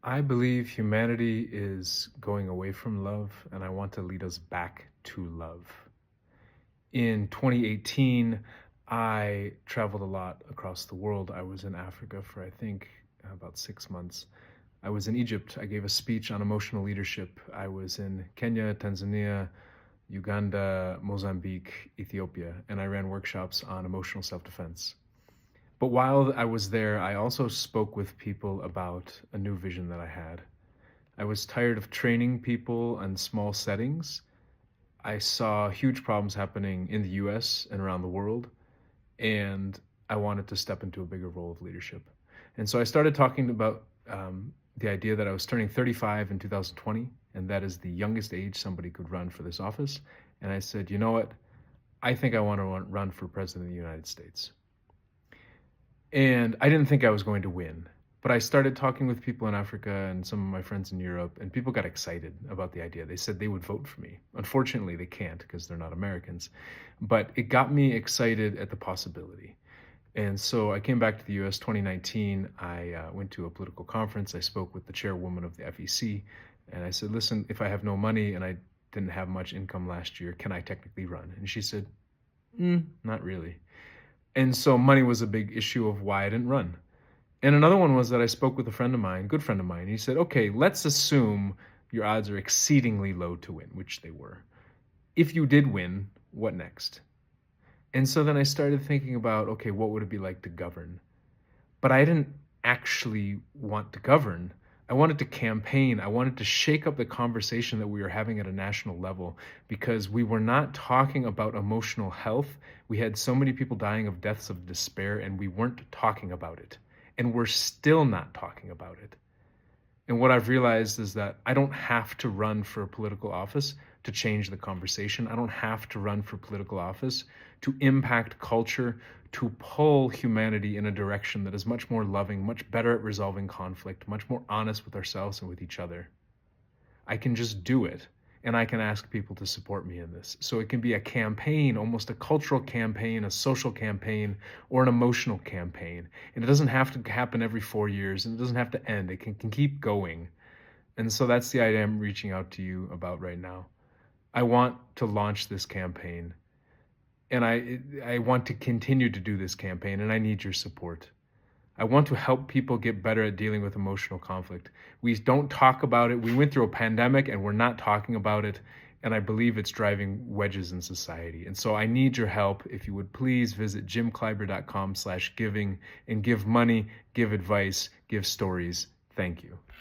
I believe humanity is going away from love, and I want to lead us back to love. In 2018, I traveled a lot across the world. I was in Africa for, I think, about 6 months. I was in Egypt. I gave a speech on emotional leadership. I was in Kenya, Tanzania, Uganda, Mozambique, Ethiopia, and I ran workshops on emotional self defense. But while I was there, I also spoke with people about a new vision that I had. I was tired of training people in small settings. I saw huge problems happening in the US and around the world, and I wanted to step into a bigger role of leadership. And so I started talking about the idea that I was turning 35 in 2020, and that is the youngest age somebody could run for this office. And I said, you know what? I think I want to run for president of the United States. And I didn't think I was going to win. But I started talking with people in Africa and some of my friends in Europe, and people got excited about the idea. They said they would vote for me. Unfortunately, they can't because they're not Americans. But it got me excited at the possibility. And so I came back to the US 2019. I went to a political conference. I spoke with the chairwoman of the FEC. And I said, listen, if I have no money and I didn't have much income last year, can I technically run? And she said, not really. And so money was a big issue of why I didn't run. And another one was that I spoke with a friend of mine, good friend of mine. He said, okay, let's assume your odds are exceedingly low to win, which they were. If you did win, what next? And so then I started thinking about, okay, what would it be like to govern? But I didn't actually want to govern. I wanted to campaign. I wanted to shake up the conversation that we were having at a national level because we were not talking about emotional health. We had so many people dying of deaths of despair, and we weren't talking about it. And we're still not talking about it. And what I've realized is that I don't have to run for a political office to change the conversation. I don't have to run for political office to impact culture, to pull humanity in a direction that is much more loving, much better at resolving conflict, much more honest with ourselves and with each other. I can just do it, and I can ask people to support me in this. So it can be a campaign, almost a cultural campaign, a social campaign, or an emotional campaign. And it doesn't have to happen every 4 years, and it doesn't have to end. It can keep going. And so that's the idea I'm reaching out to you about right now. I want to launch this campaign, and I want to continue to do this campaign, and I need your support. I want to help people get better at dealing with emotional conflict. We don't talk about it. We went through a pandemic and we're not talking about it. And I believe it's driving wedges in society. And so I need your help. If you would please visit jimkleiber.com/giving and give money, give advice, give stories. Thank you.